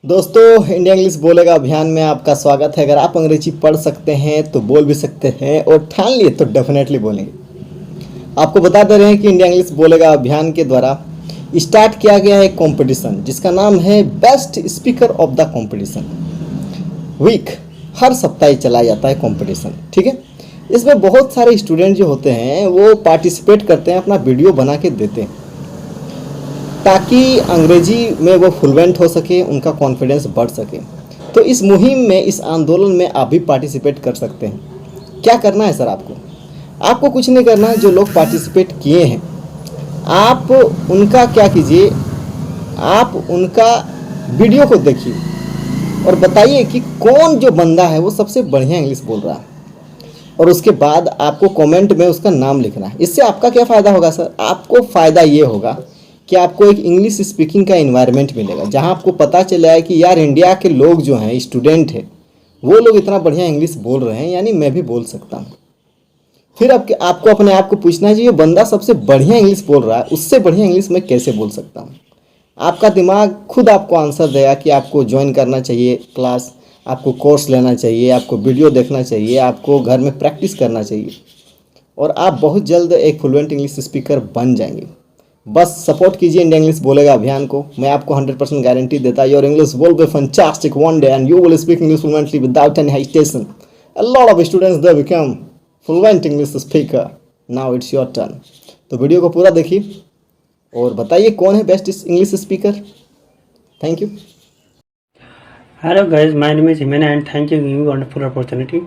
दोस्तों, India English बोलेगा अभियान में आपका स्वागत है। अगर आप अंग्रेजी पढ़ सकते हैं तो बोल भी सकते हैं, और ठान लिए तो डेफिनेटली बोलेंगे। आपको बता दे रहे हैं कि इंडिया इंग्लिश बोलेगा अभियान के द्वारा स्टार्ट किया गया है कंपटीशन, जिसका नाम है best speaker of the competition week. हर सप्ताह ही चलाया जाता है कंपटीशन, ठीक है। इसमें बहुत सारे स्टूडेंट जो होते हैं वो पार्टिसिपेट करते हैं, अपना वीडियो बना के देते हैं ताकि अंग्रेजी में वो फ्लुएंट हो सके, उनका कॉन्फिडेंस बढ़ सके। तो इस मुहिम में, इस आंदोलन में आप भी पार्टिसिपेट कर सकते हैं। क्या करना है सर? आपको कुछ नहीं करना है। जो लोग पार्टिसिपेट किए हैं आप उनका क्या कीजिए, आप उनका वीडियो को देखिए और बताइए कि कौन जो बंदा है वो सबसे बढ़िया इंग्लिश बोल रहा है, और उसके बाद आपको कमेंट में उसका नाम लिखना है। इससे आपका क्या फ़ायदा होगा सर? आपको फ़ायदा ये होगा कि आपको एक इंग्लिश स्पीकिंग का इन्वायरमेंट मिलेगा, जहां आपको पता चलेगा कि यार इंडिया के लोग जो हैं, स्टूडेंट हैं, वो लोग इतना बढ़िया इंग्लिश बोल रहे हैं, यानी मैं भी बोल सकता हूँ। फिर आपको अपने आप को पूछना है, जो ये बंदा सबसे बढ़िया इंग्लिश बोल रहा है, उससे बढ़िया इंग्लिश मैं कैसे बोल सकता हूँ। आपका दिमाग खुद आपको आंसर देगा कि आपको ज्वाइन करना चाहिए क्लास, आपको कोर्स लेना चाहिए, आपको वीडियो देखना चाहिए, आपको घर में प्रैक्टिस करना चाहिए, और आप बहुत जल्द एक फ्लुएंट इंग्लिश स्पीकर बन जाएंगे। बस सपोर्ट कीजिए इंडिया इंग्लिश बोलेगा अभियान को। मैं आपको 100% गारंटी देता, your English will be fantastic one day and you will speak English fluently without any hesitation. A lot of students they become fluent English speaker. Now it's your turn. तो video को पूरा देखिए और बताइए कौन है best English speaker. Thank you. Hello guys, my name is Himena and thank you for giving me wonderful opportunity.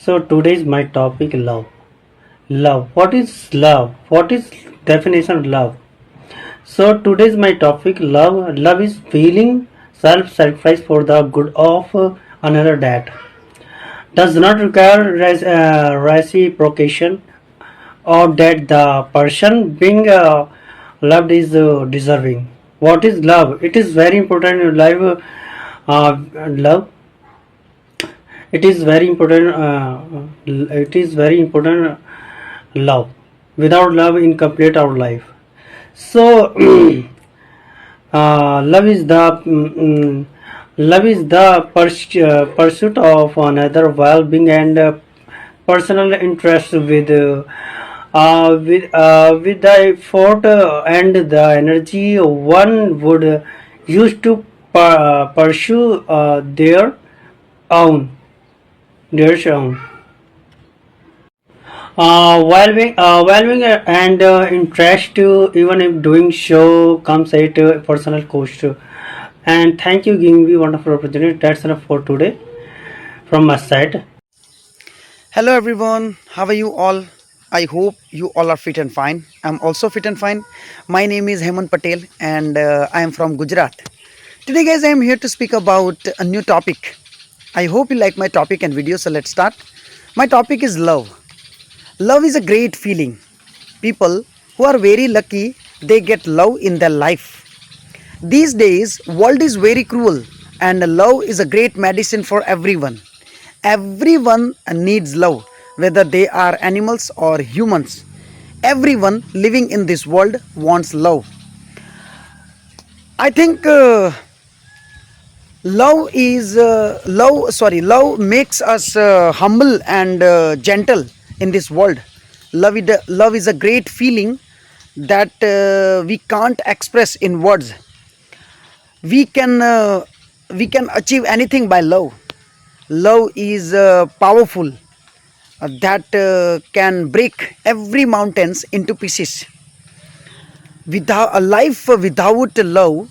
So today is my topic love. Love. What is love? What is definition of love? So today is my topic love. Love is feeling self-sacrifice for the good of another that does not require reciprocation or that the person being loved is deserving. What is love? It is very important in life. Love, it is very important. It is very important. Love. Without love, incomplete our life. So, love is the love is the pursuit of another well-being and personal interest with the effort and the energy one would use to pursue own their own. While being and interest, even if doing so comes at personal cost. And thank you giving me wonderful opportunity. That's enough for today from my side. Hello everyone, how are you all? I hope you all are fit and fine. I'm also fit and fine. My name is Hemant Patel and I am from Gujarat. Today guys, I am here to speak about a new topic. I hope you like my topic and video, so let's start. My topic is love. Love is a great feeling. People who are very lucky, they get love in their life. These days, world is very cruel and love is a great medicine for everyone. Everyone needs love, whether they are animals or humans. Everyone living in this world wants love. I think love makes us humble and gentle in this world. Love is a great feeling that we can't express in words. We can achieve anything by love. Love is powerful, that can break every mountains into pieces. Without a life without love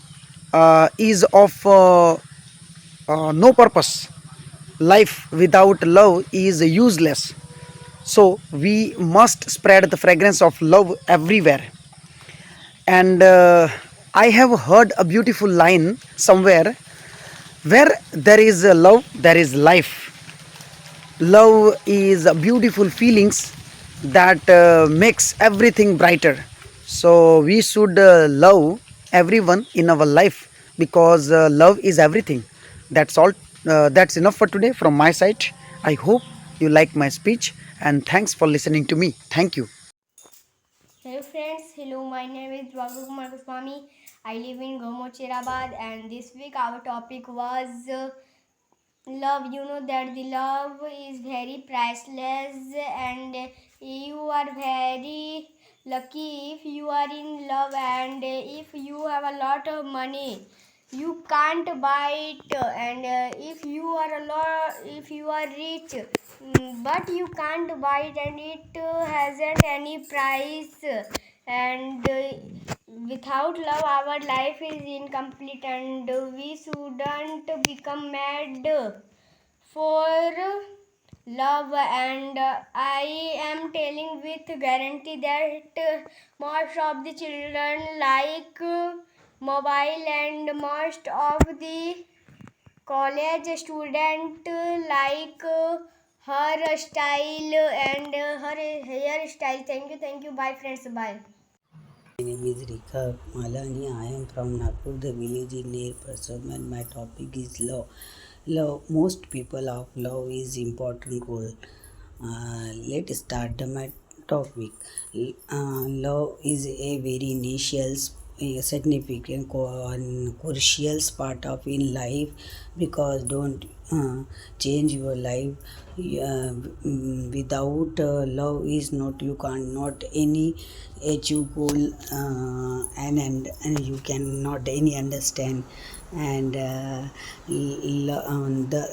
is of no purpose. Life without love is useless. So we must spread the fragrance of love everywhere. And I have heard a beautiful line somewhere: where there is a love, there is life. Love is a beautiful feelings that makes everything brighter. So we should love everyone in our life, because love is everything. That's all. That's enough for today from my side. I hope you like my speech and thanks for listening to me. Thank you. Hello friends, hello, my name is Kumar Goswami. I live in Gomocherabad, and this week our topic was love. You know that the love is very priceless, and you are very lucky if you are in love, and if you have a lot of money you can't buy it, and if you are if you are rich, but you can't buy it, and it hasn't any price, and without love our life is incomplete, and we shouldn't become mad for love, and I am telling with guarantee that most of the children like mobile, and most of the college student like her style and her hairstyle. Thank you, bye friends, bye. My name is Rekha Malani. I am from Nagpur, the village in near Parsam, and my topic is love. Love. Most people of love is important role. Let's start my topic. Love is a very initial, significant, and crucial part of in life because don't change your life. Without love is not you can't not any achieve goal, and you cannot any understand, and the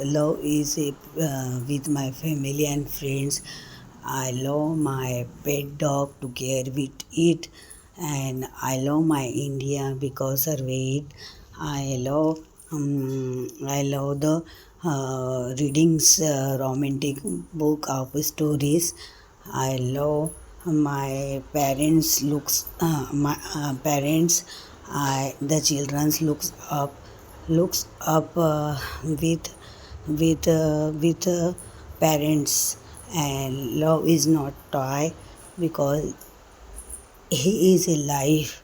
love is with my family and friends. I love my pet dog to care with it, and I love my India because of it. I love the readings romantic book of stories. I love my parents my parents. I the children's looks up with parents, and love is not toy because he is a life,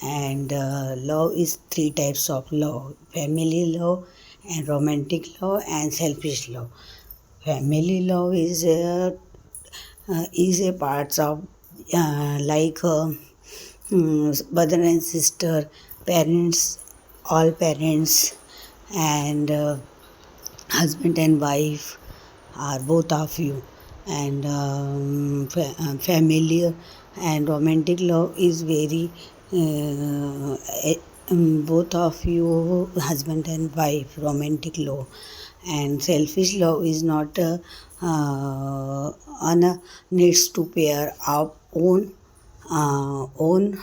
and love is three types of love: family love, and romantic love, and selfish love. Family love is a parts of like brother and sister, parents, all parents, and husband and wife are both of you, and family and romantic love is very both of you husband and wife romantic love, and selfish love is not on a needs to pair our own own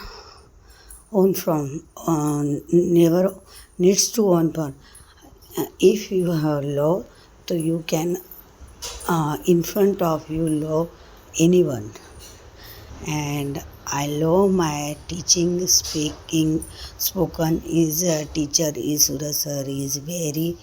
from never needs to own for. If you have love, so you can in front of you love anyone, and I love my teaching speaking spoken is teacher is Surasar is very